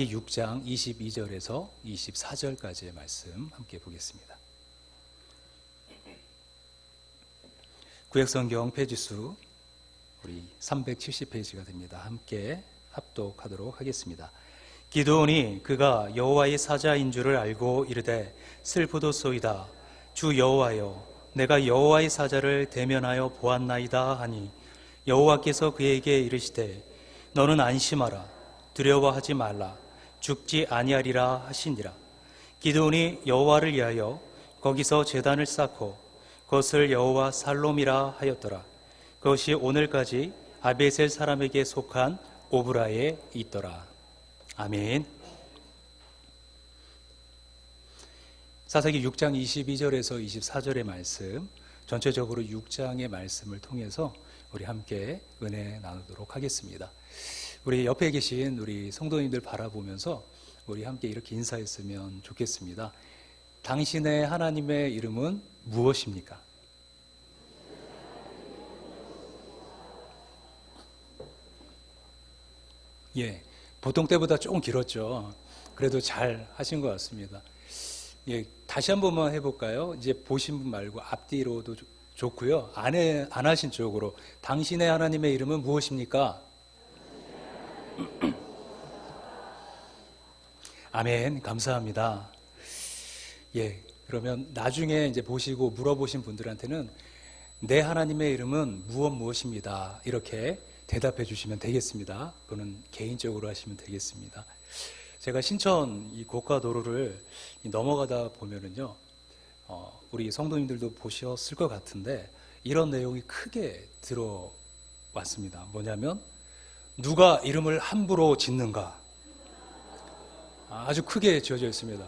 6장 22절에서 24절까지의 말씀 함께 보겠습니다. 구약성경 페이지수 우리 370페이지가 됩니다. 함께 합독하도록 하겠습니다. 기드온이 그가 여호와의 사자인 줄을 알고 이르되 슬프도소이다. 주 여호와여, 내가 여호와의 사자를 대면하여 보았나이다 하니 여호와께서 그에게 이르시되 너는 안심하라. 두려워하지 말라. 죽지 아니하리라 하시니라. 기드온이 여호와를 위하여 거기서 제단을 쌓고 그것을 여호와 살롬이라 하였더라. 그것이 오늘까지 아베셀 사람에게 속한 오브라에 있더라. 아멘. 사사기 6장 22절에서 24절의 말씀, 전체적으로 6장의 말씀을 통해서 우리 함께 은혜 나누도록 하겠습니다. 우리 옆에 계신 우리 성도님들 바라보면서 우리 함께 이렇게 인사했으면 좋겠습니다. 당신의 하나님의 이름은 무엇입니까? 예, 보통 때보다 조금 길었죠. 그래도 잘 하신 것 같습니다. 예, 다시 한 번만 해볼까요? 이제 보신 분 말고 앞뒤로도 좋고요. 안 하신 쪽으로 당신의 하나님의 이름은 무엇입니까? 아멘. 감사합니다. 예, 그러면 나중에 이제 보시고 물어보신 분들한테는 내 하나님의 이름은 무엇입니다. 이렇게 대답해 주시면 되겠습니다. 그거는 개인적으로 하시면 되겠습니다. 제가 신천 이 고가도로를 넘어가다 보면은요, 우리 성도님들도 보셨을 것 같은데 이런 내용이 크게 들어왔습니다. 뭐냐면 누가 이름을 함부로 짓는가? 아주 크게 지어져 있습니다.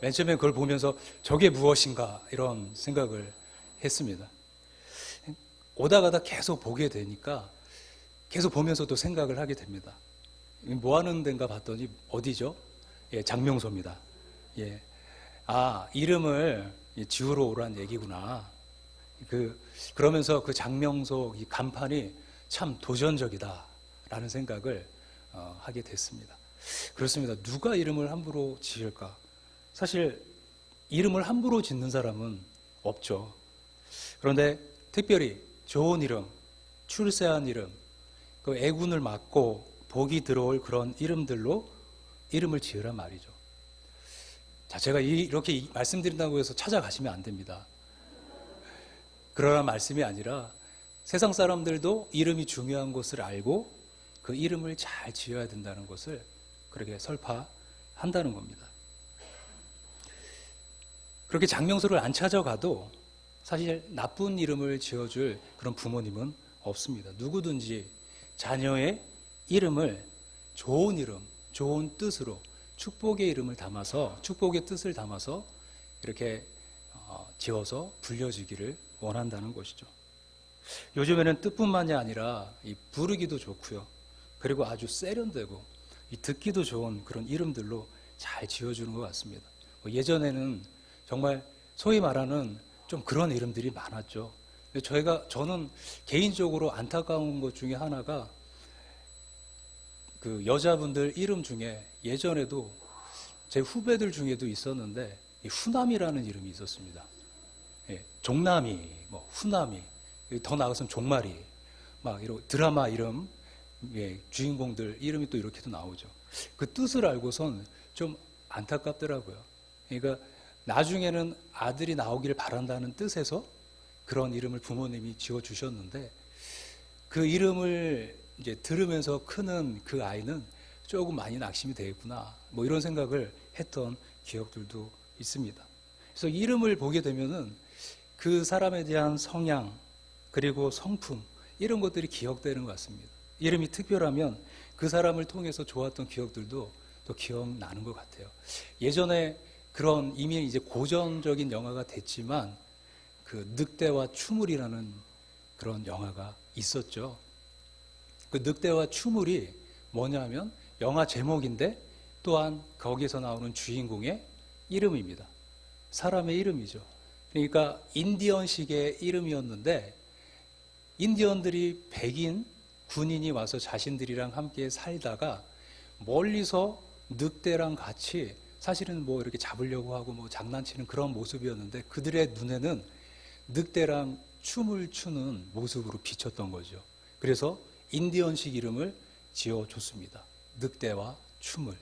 맨 처음에 그걸 보면서 저게 무엇인가 이런 생각을 했습니다. 오다 가다 계속 보게 되니까 계속 보면서 또 생각을 하게 됩니다. 뭐 하는 데인가 봤더니 어디죠? 예, 장명소입니다. 예. 아, 이름을 지으러 오란 얘기구나. 그러면서 그 장명소 이 간판이 참 도전적이다 라는 생각을 하게 됐습니다. 그렇습니다. 누가 이름을 함부로 지을까? 사실 이름을 함부로 짓는 사람은 없죠. 그런데 특별히 좋은 이름, 출세한 이름, 그 애군을 맞고 복이 들어올 그런 이름들로 이름을 지으란 말이죠. 자, 제가 이렇게 말씀드린다고 해서 찾아가시면 안 됩니다. 그러란 말씀이 아니라 세상 사람들도 이름이 중요한 것을 알고 그 이름을 잘 지어야 된다는 것을 그렇게 설파한다는 겁니다. 그렇게 장명소를 안 찾아가도 사실 나쁜 이름을 지어줄 그런 부모님은 없습니다. 누구든지 자녀의 이름을 좋은 이름, 좋은 뜻으로 축복의 이름을 담아서 축복의 뜻을 담아서 이렇게 지어서 불려지기를 원한다는 것이죠. 요즘에는 뜻뿐만이 아니라 이 부르기도 좋고요. 그리고 아주 세련되고 이 듣기도 좋은 그런 이름들로 잘 지어주는 것 같습니다. 예전에는 정말 소위 말하는 좀 그런 이름들이 많았죠. 저는 개인적으로 안타까운 것 중에 하나가 그 여자분들 이름 중에 예전에도 제 후배들 중에도 있었는데 이 후남이라는 이름이 있었습니다. 예, 종남이, 후남이, 더 나아가서는 종말이, 막 이런 드라마 이름, 예, 주인공들 이름이 또 이렇게도 나오죠. 그 뜻을 알고선 좀 안타깝더라고요. 그러니까 나중에는 아들이 나오기를 바란다는 뜻에서 그런 이름을 부모님이 지어주셨는데 그 이름을 이제 들으면서 크는 그 아이는 조금 많이 낙심이 되겠구나. 이런 생각을 했던 기억들도 있습니다. 그래서 이름을 보게 되면은 그 사람에 대한 성향 그리고 성품 이런 것들이 기억되는 것 같습니다. 이름이 특별하면 그 사람을 통해서 좋았던 기억들도 또 기억나는 것 같아요. 예전에 그런 이미 이제 고전적인 영화가 됐지만 그 늑대와 추물이라는 그런 영화가 있었죠. 그 늑대와 추물이 뭐냐면 영화 제목인데 또한 거기서 나오는 주인공의 이름입니다. 사람의 이름이죠. 그러니까 인디언식의 이름이었는데 인디언들이 백인 군인이 와서 자신들이랑 함께 살다가 멀리서 늑대랑 같이 사실은 뭐 이렇게 잡으려고 하고 뭐 장난치는 그런 모습이었는데 그들의 눈에는 늑대랑 춤을 추는 모습으로 비쳤던 거죠. 그래서 인디언식 이름을 지어줬습니다. 늑대와 춤을.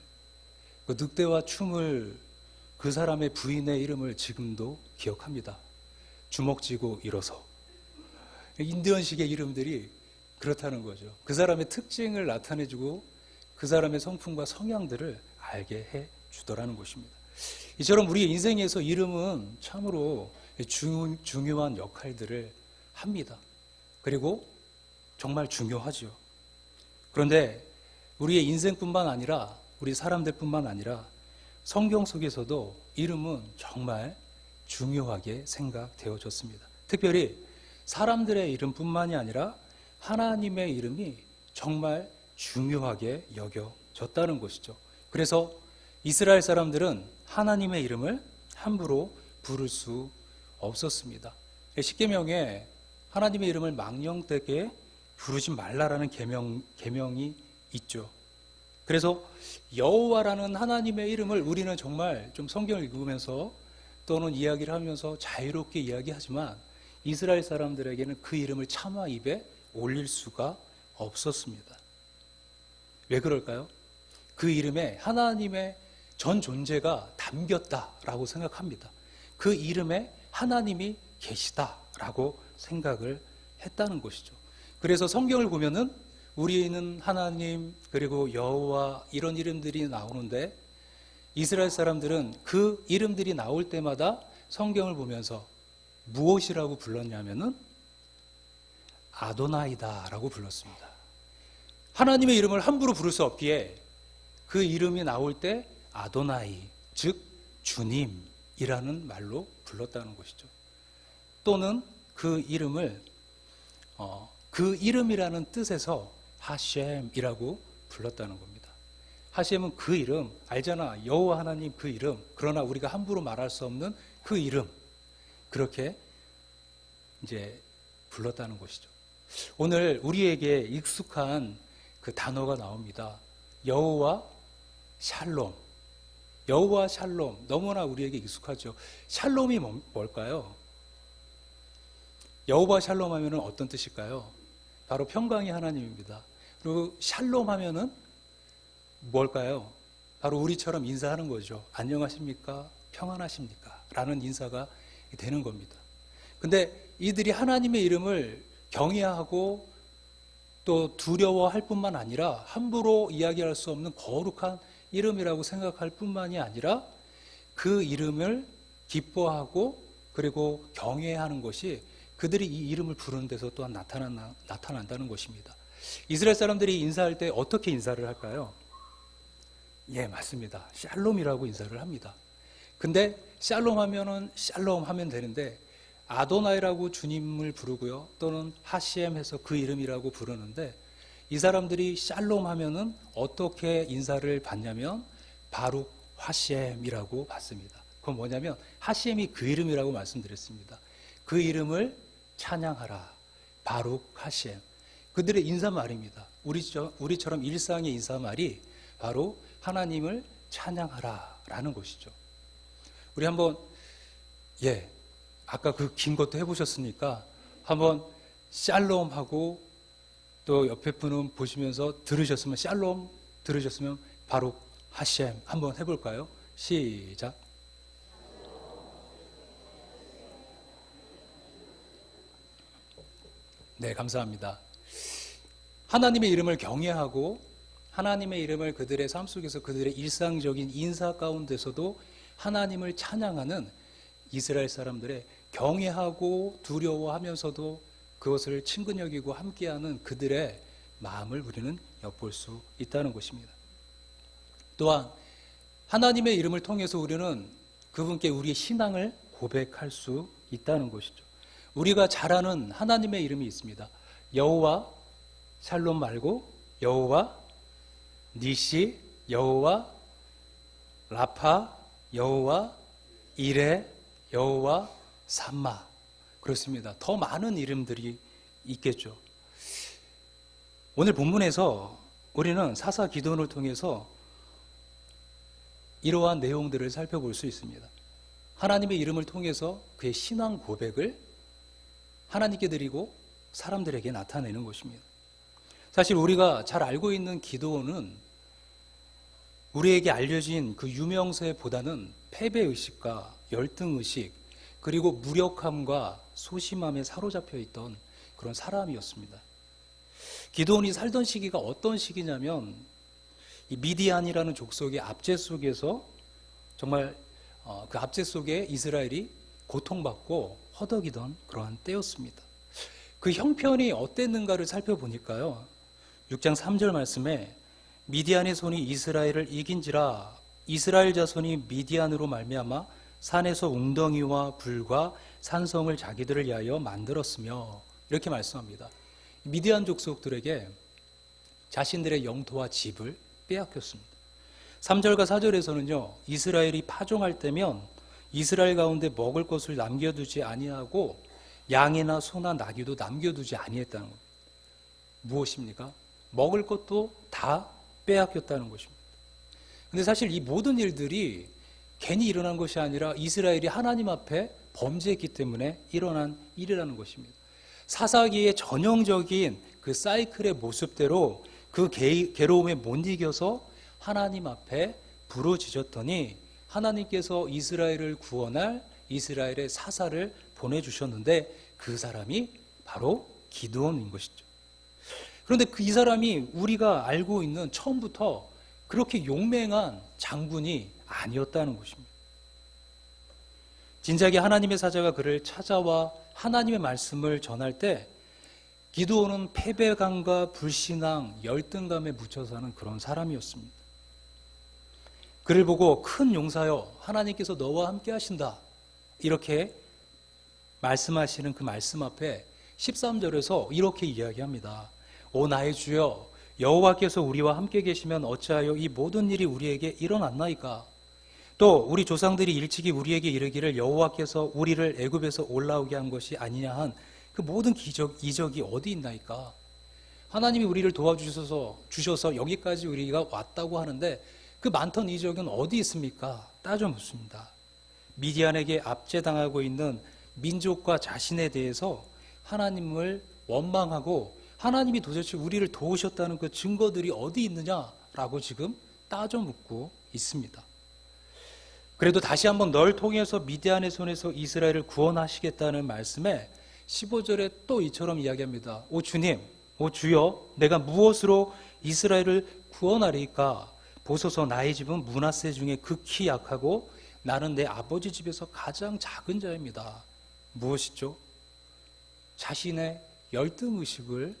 그 늑대와 춤을 그 사람의 부인의 이름을 지금도 기억합니다. 주먹쥐고 일어서. 인디언식의 이름들이 그렇다는 거죠. 그 사람의 특징을 나타내주고 그 사람의 성품과 성향들을 알게 해주더라는 것입니다. 이처럼 우리의 인생에서 이름은 참으로 중요한 역할들을 합니다. 그리고 정말 중요하죠. 그런데 우리의 인생뿐만 아니라 우리 사람들뿐만 아니라 성경 속에서도 이름은 정말 중요하게 생각되어졌습니다. 특별히 사람들의 이름뿐만이 아니라 하나님의 이름이 정말 중요하게 여겨졌다는 것이죠. 그래서 이스라엘 사람들은 하나님의 이름을 함부로 부를 수 없었습니다. 십계명에 하나님의 이름을 망령되게 부르지 말라라는 계명이 있죠. 그래서 여호와라는 하나님의 이름을 우리는 정말 좀 성경을 읽으면서 또는 이야기를 하면서 자유롭게 이야기하지만 이스라엘 사람들에게는 그 이름을 차마 입에 올릴 수가 없었습니다. 왜 그럴까요? 그 이름에 하나님의 전 존재가 담겼다라고 생각합니다. 그 이름에 하나님이 계시다라고 생각을 했다는 것이죠. 그래서 성경을 보면은 우리는 하나님 그리고 여호와 이런 이름들이 나오는데 이스라엘 사람들은 그 이름들이 나올 때마다 성경을 보면서 무엇이라고 불렀냐면은 아도나이다라고 불렀습니다. 하나님의 이름을 함부로 부를 수 없기에 그 이름이 나올 때 아도나이, 즉 주님이라는 말로 불렀다는 것이죠. 또는 그 이름을 그 이름이라는 뜻에서 하셴이라고 불렀다는 겁니다. 하셴은 그 이름, 알잖아. 여호와 하나님 그 이름. 그러나 우리가 함부로 말할 수 없는 그 이름. 그렇게 이제 불렀다는 것이죠. 오늘 우리에게 익숙한 그 단어가 나옵니다. 여호와 샬롬. 여호와 샬롬. 너무나 우리에게 익숙하죠. 샬롬이 뭘까요? 여호와 샬롬 하면은 어떤 뜻일까요? 바로 평강의 하나님입니다. 그리고 샬롬 하면은 뭘까요? 바로 우리처럼 인사하는 거죠. 안녕하십니까? 평안하십니까? 라는 인사가 되는 겁니다. 근데 이들이 하나님의 이름을 경외하고 또 두려워할 뿐만 아니라 함부로 이야기할 수 없는 거룩한 이름이라고 생각할 뿐만이 아니라 그 이름을 기뻐하고 그리고 경외하는 것이 그들이 이 이름을 부르는 데서 또한 나타난다는 것입니다. 이스라엘 사람들이 인사할 때 어떻게 인사를 할까요? 예, 맞습니다. 샬롬이라고 인사를 합니다. 근데 샬롬 하면은 샬롬 하면 되는데 아도나이라고 주님을 부르고요. 또는 하시엠 해서 그 이름이라고 부르는데 이 사람들이 샬롬 하면은 어떻게 인사를 받냐면 바룩 하시엠이라고 받습니다. 그건 뭐냐면 하시엠이 그 이름이라고 말씀드렸습니다. 그 이름을 찬양하라. 바룩 하시엠. 그들의 인사말입니다. 우리처럼 일상의 인사말이 바로 하나님을 찬양하라 라는 것이죠. 우리 한번 아까 그 긴 것도 해보셨으니까 한번 샬롬 하고 또 옆에 분은 보시면서 들으셨으면 샬롬 들으셨으면 바룩 하셴 한번 해볼까요? 시작. 네, 감사합니다. 하나님의 이름을 경외하고 하나님의 이름을 그들의 삶 속에서 그들의 일상적인 인사 가운데서도 하나님을 찬양하는 이스라엘 사람들의 경외하고 두려워하면서도 그것을 친근 여기고 함께하는 그들의 마음을 우리는 엿볼 수 있다는 것입니다. 또한 하나님의 이름을 통해서 우리는 그분께 우리의 신앙을 고백할 수 있다는 것이죠. 우리가 잘 아는 하나님의 이름이 있습니다. 여호와 샬롬 말고 여호와 니시, 여호와 라파, 여호와 이레, 여호와 삼마. 그렇습니다. 더 많은 이름들이 있겠죠. 오늘 본문에서 우리는 사사 기도원을 통해서 이러한 내용들을 살펴볼 수 있습니다. 하나님의 이름을 통해서 그의 신앙 고백을 하나님께 드리고 사람들에게 나타내는 것입니다. 사실 우리가 잘 알고 있는 기도는 우리에게 알려진 그 유명세보다는 패배의식과 열등의식 그리고 무력함과 소심함에 사로잡혀 있던 그런 사람이었습니다. 기드온이 살던 시기가 어떤 시기냐면 이 미디안이라는 족속의 압제 속에서 정말 그 압제 속에 이스라엘이 고통받고 허덕이던 그러한 때였습니다. 그 형편이 어땠는가를 살펴보니까요. 6장 3절 말씀에 미디안의 손이 이스라엘을 이긴지라 이스라엘 자손이 미디안으로 말미암아 산에서 웅덩이와 굴과 산성을 자기들을 위하여 만들었으며 이렇게 말씀합니다. 미디안 족속들에게 자신들의 영토와 집을 빼앗겼습니다. 3절과 4절에서는요. 이스라엘이 파종할 때면 이스라엘 가운데 먹을 것을 남겨두지 아니하고 양이나 소나 나귀도 남겨두지 아니했다는 겁니다. 무엇입니까? 먹을 것도 다 빼앗겼다는 것입니다. 근데 사실 이 모든 일들이 괜히 일어난 것이 아니라 이스라엘이 하나님 앞에 범죄했기 때문에 일어난 일이라는 것입니다. 사사기의 전형적인 그 사이클의 모습대로 그 괴로움에 못 이겨서 하나님 앞에 부르짖었더니 하나님께서 이스라엘을 구원할 이스라엘의 사사를 보내주셨는데 그 사람이 바로 기드온인 것이죠. 그런데 이 사람이 우리가 알고 있는 처음부터 그렇게 용맹한 장군이 아니었다는 것입니다. 진작에 하나님의 사자가 그를 찾아와 하나님의 말씀을 전할 때 기드온은 패배감과 불신앙, 열등감에 묻혀 사는 그런 사람이었습니다. 그를 보고 큰 용사여 하나님께서 너와 함께 하신다 이렇게 말씀하시는 그 말씀 앞에 13절에서 이렇게 이야기합니다. 오 나의 주여 여호와께서 우리와 함께 계시면 어찌하여 이 모든 일이 우리에게 일어났나이까? 또 우리 조상들이 일찍이 우리에게 이르기를 여호와께서 우리를 애굽에서 올라오게 한 것이 아니냐 한 그 모든 이적이 어디 있나이까? 하나님이 우리를 도와주셔서 여기까지 우리가 왔다고 하는데 그 많던 이적은 어디 있습니까? 따져 묻습니다. 미디안에게 압제당하고 있는 민족과 자신에 대해서 하나님을 원망하고 하나님이 도대체 우리를 도우셨다는 그 증거들이 어디 있느냐라고 지금 따져 묻고 있습니다. 그래도 다시 한번 널 통해서 미디안의 손에서 이스라엘을 구원하시겠다는 말씀에 15절에 또 이처럼 이야기합니다. 오 주님, 오 주여, 내가 무엇으로 이스라엘을 구원하리까? 보소서 나의 집은 므낫세 중에 극히 약하고 나는 내 아버지 집에서 가장 작은 자입니다. 무엇이죠? 자신의 열등의식을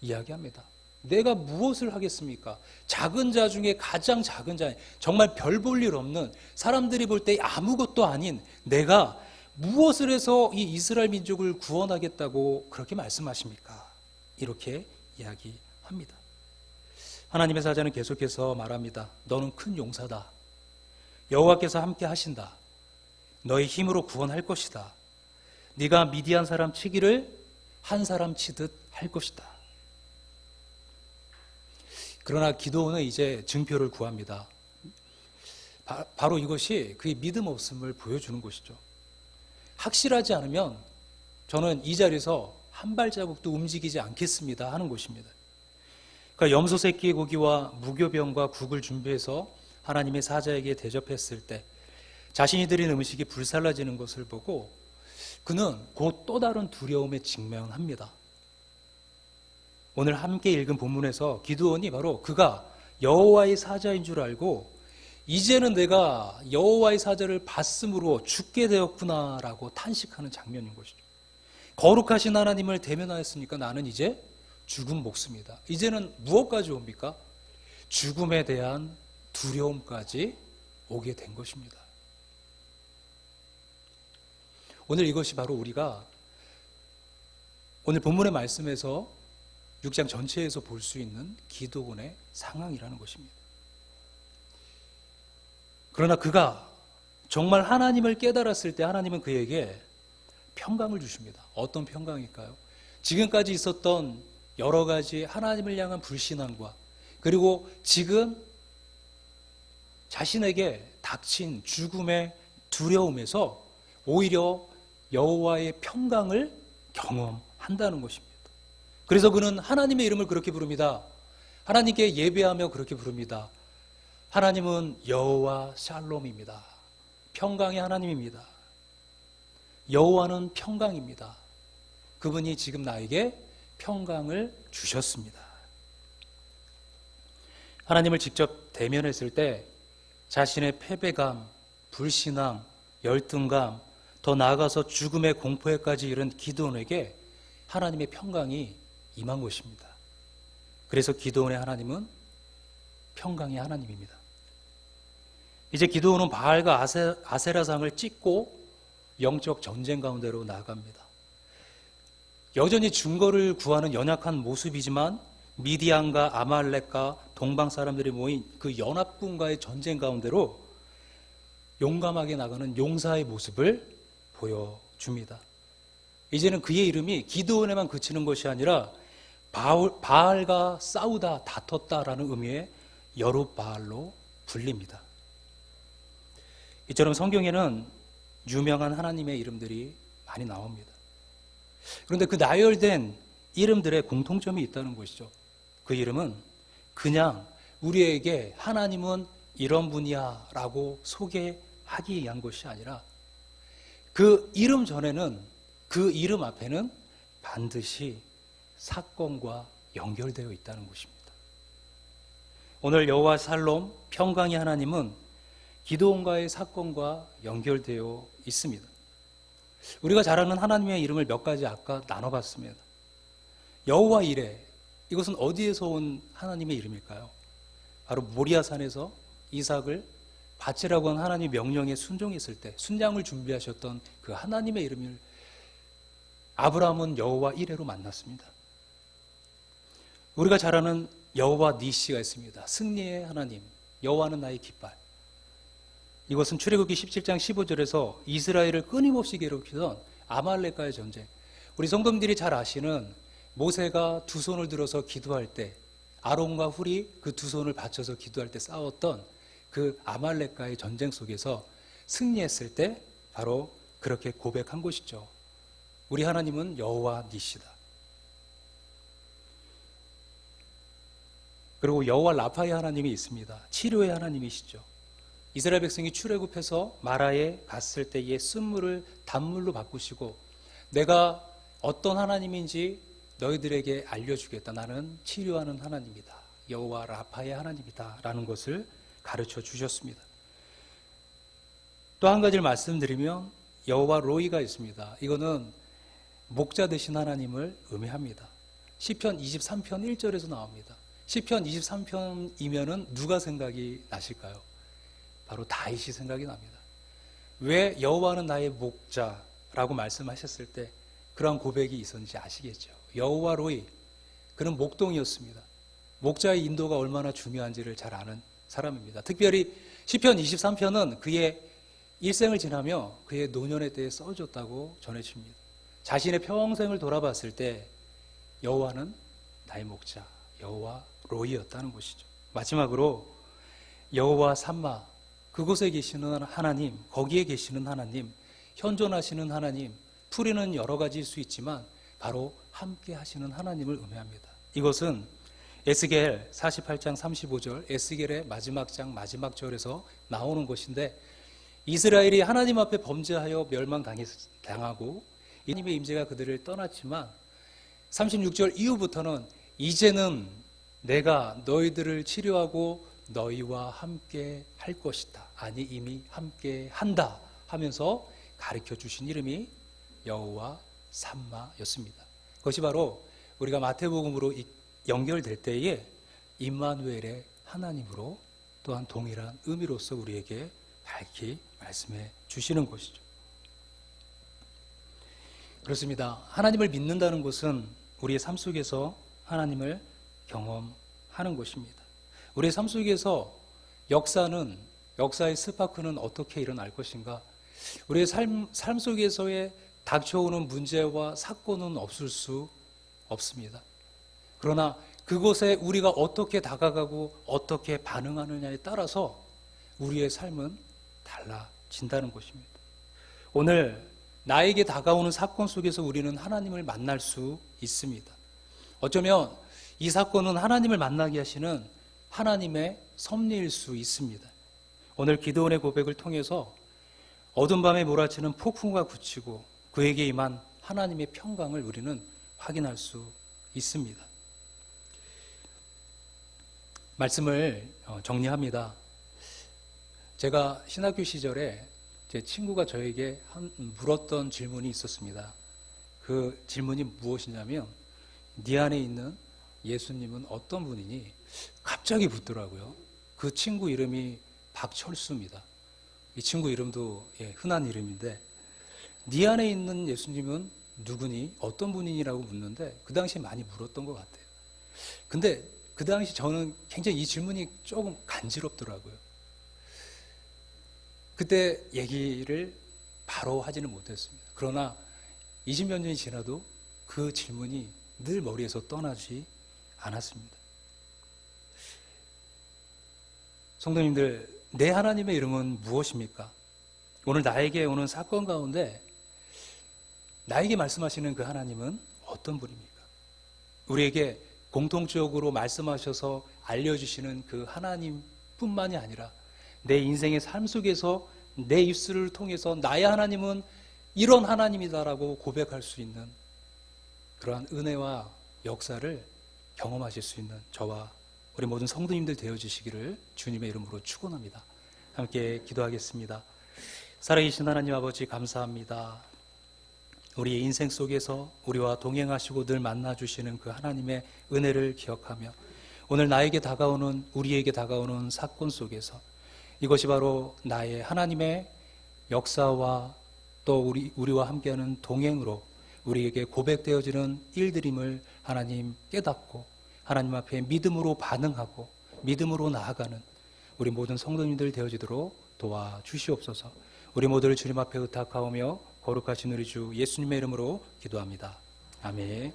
이야기합니다. 내가 무엇을 하겠습니까? 작은 자 중에 가장 작은 자, 정말 별 볼 일 없는 사람들이 볼 때 아무것도 아닌 내가 무엇을 해서 이 이스라엘 민족을 구원하겠다고 그렇게 말씀하십니까? 이렇게 이야기합니다. 하나님의 사자는 계속해서 말합니다. 너는 큰 용사다. 여호와께서 함께 하신다. 너의 힘으로 구원할 것이다. 네가 미디안 사람 치기를 한 사람 치듯 할 것이다. 그러나 기드온은 이제 증표를 구합니다. 바로 이것이 그의 믿음 없음을 보여주는 것이죠. 확실하지 않으면 저는 이 자리에서 한 발자국도 움직이지 않겠습니다 하는 것입니다. 그러니까 염소 새끼의 고기와 무교병과 국을 준비해서 하나님의 사자에게 대접했을 때 자신이 드린 음식이 불살라지는 것을 보고 그는 곧 또 다른 두려움에 직면합니다. 오늘 함께 읽은 본문에서 기드온이 바로 그가 여호와의 사자인 줄 알고 이제는 내가 여호와의 사자를 봤음으로 죽게 되었구나라고 탄식하는 장면인 것이죠. 거룩하신 하나님을 대면하였으니까 나는 이제 죽은 목숨이다. 이제는 무엇까지 옵니까? 죽음에 대한 두려움까지 오게 된 것입니다. 오늘 이것이 바로 우리가 오늘 본문의 말씀에서 6장 전체에서 볼 수 있는 기드온의 상황이라는 것입니다. 그러나 그가 정말 하나님을 깨달았을 때 하나님은 그에게 평강을 주십니다. 어떤 평강일까요? 지금까지 있었던 여러 가지 하나님을 향한 불신앙과 그리고 지금 자신에게 닥친 죽음의 두려움에서 오히려 여호와의 평강을 경험한다는 것입니다. 그래서 그는 하나님의 이름을 그렇게 부릅니다. 하나님께 예배하며 그렇게 부릅니다. 하나님은 여호와 샬롬입니다. 평강의 하나님입니다. 여호와는 평강입니다. 그분이 지금 나에게 평강을 주셨습니다. 하나님을 직접 대면했을 때 자신의 패배감, 불신앙, 열등감, 더 나아가서 죽음의 공포에까지 이른 기드온에게 하나님의 평강이 임한 것입니다. 그래서 기드온의 하나님은 평강의 하나님입니다. 이제 기드온은 바알과 아세라상을 찢고 영적 전쟁 가운데로 나아갑니다. 여전히 증거를 구하는 연약한 모습이지만 미디안과 아말렉과 동방 사람들이 모인 그 연합군과의 전쟁 가운데로 용감하게 나가는 용사의 모습을 보여줍니다. 이제는 그의 이름이 기드온에만 그치는 것이 아니라 바알과 싸우다 다퉜다라는 의미의 여룻바알로 불립니다. 이처럼 성경에는 유명한 하나님의 이름들이 많이 나옵니다. 그런데 그 나열된 이름들의 공통점이 있다는 것이죠. 그 이름은 그냥 우리에게 하나님은 이런 분이야 라고 소개하기 위한 것이 아니라 그 이름 전에는, 그 이름 앞에는 반드시 사건과 연결되어 있다는 것입니다. 오늘 여호와 샬롬 평강의 하나님은 기드온과의 사건과 연결되어 있습니다. 우리가 잘 아는 하나님의 이름을 몇 가지 아까 나눠봤습니다. 여호와 이레, 이것은 어디에서 온 하나님의 이름일까요? 바로 모리아산에서 이삭을 바치라고 한 하나님의 명령에 순종했을 때 순양을 준비하셨던 그 하나님의 이름을 아브라함은 여호와 이레로 만났습니다. 우리가 잘 아는 여호와 니시가 있습니다. 승리의 하나님, 여호와는 나의 깃발. 이것은 출애굽기 17장 15절에서 이스라엘을 끊임없이 괴롭히던 아말렉과의 전쟁. 우리 성도님들이 잘 아시는 모세가 두 손을 들어서 기도할 때 아론과 훌이 그 두 손을 받쳐서 기도할 때 싸웠던 그 아말렉과의 전쟁 속에서 승리했을 때 바로 그렇게 고백한 것이죠. 우리 하나님은 여호와 니시다. 그리고 여호와 라파의 하나님이 있습니다. 치료의 하나님이시죠. 이스라엘 백성이 출애굽해서 마라에 갔을 때의 쓴물을 단물로 바꾸시고 내가 어떤 하나님인지 너희들에게 알려주겠다. 나는 치료하는 하나님이다. 여호와 라파의 하나님이다. 라는 것을 가르쳐 주셨습니다. 또 한 가지를 말씀드리면 여호와 로이가 있습니다. 이거는 목자 되신 하나님을 의미합니다. 시편 23편 1절에서 나옵니다. 시편 23편이면은 누가 생각이 나실까요? 바로 다윗이 생각이 납니다. 왜 여호와는 나의 목자라고 말씀하셨을 때 그러한 고백이 있었는지 아시겠죠? 여호와 로이, 그는 목동이었습니다. 목자의 인도가 얼마나 중요한지를 잘 아는 사람입니다. 특별히 시편 23편은 그의 일생을 지나며 그의 노년의 때에 써졌다고 전해집니다. 자신의 평생을 돌아봤을 때 여호와는 나의 목자, 여호와 로이였다는 것이죠. 마지막으로 여호와 삼마, 그곳에 계시는 하나님, 거기에 계시는 하나님, 현존하시는 하나님, 풀이는 여러 가지일 수 있지만 바로 함께 하시는 하나님을 의미합니다. 이것은 에스겔 48장 35절, 에스겔의 마지막 장 마지막 절에서 나오는 것인데 이스라엘이 하나님 앞에 범죄하여 멸망당하고 하나님의 임재가 그들을 떠났지만 36절 이후부터는 이제는 내가 너희들을 치료하고 너희와 함께 할 것이다. 아니 이미 함께 한다 하면서 가르쳐 주신 이름이 여호와 삼마였습니다. 그것이 바로 우리가 마태복음으로 연결될 때에 임마누엘의 하나님으로 또한 동일한 의미로서 우리에게 밝히 말씀해 주시는 것이죠. 그렇습니다. 하나님을 믿는다는 것은 우리의 삶 속에서 하나님을 경험하는 것입니다. 우리의 삶 속에서 역사의 스파크는 어떻게 일어날 것인가? 우리의 삶 속에서의 닥쳐오는 문제와 사건은 없을 수 없습니다. 그러나 그곳에 우리가 어떻게 다가가고 어떻게 반응하느냐에 따라서 우리의 삶은 달라진다는 것입니다. 오늘 나에게 다가오는 사건 속에서 우리는 하나님을 만날 수 있습니다. 어쩌면 이 사건은 하나님을 만나게 하시는 하나님의 섭리일 수 있습니다. 오늘 기드온의 고백을 통해서 어둠 밤에 몰아치는 폭풍과 그치고 그에게 임한 하나님의 평강을 우리는 확인할 수 있습니다. 말씀을 정리합니다. 제가 신학교 시절에 제 친구가 저에게 물었던 질문이 있었습니다. 그 질문이 무엇이냐면, 네 안에 있는 예수님은 어떤 분이니? 갑자기 묻더라고요. 그 친구 이름이 박철수입니다. 이 친구 이름도 흔한 이름인데, 네 안에 있는 예수님은 누구니? 어떤 분이니라고 묻는데, 그 당시에 많이 물었던 것 같아요. 근데 그 당시 저는 굉장히 이 질문이 조금 간지럽더라고요. 그때 얘기를 바로 하지는 못했습니다. 그러나 20몇 년이 지나도 그 질문이 늘 머리에서 떠나지 않았습니다. 성도님들, 내 하나님의 이름은 무엇입니까? 오늘 나에게 오는 사건 가운데 나에게 말씀하시는 그 하나님은 어떤 분입니까? 우리에게 공통적으로 말씀하셔서 알려주시는 그 하나님뿐만이 아니라 내 인생의 삶 속에서 내 입술을 통해서 나의 하나님은 이런 하나님이다라고 고백할 수 있는 그러한 은혜와 역사를 경험하실 수 있는 저와 우리 모든 성도님들 되어주시기를 주님의 이름으로 축원합니다. 함께 기도하겠습니다. 살아계신 하나님 아버지, 감사합니다. 우리의 인생 속에서 우리와 동행하시고 늘 만나주시는 그 하나님의 은혜를 기억하며 오늘 나에게 다가오는, 우리에게 다가오는 사건 속에서 이것이 바로 나의 하나님의 역사와 또 우리와 함께하는 동행으로 우리에게 고백되어지는 일들임을 하나님 깨닫고 하나님 앞에 믿음으로 반응하고 믿음으로 나아가는 우리 모든 성도님들 되어지도록 도와주시옵소서. 우리 모두를 주님 앞에 의탁하오며 거룩하신 우리 주 예수님의 이름으로 기도합니다. 아멘.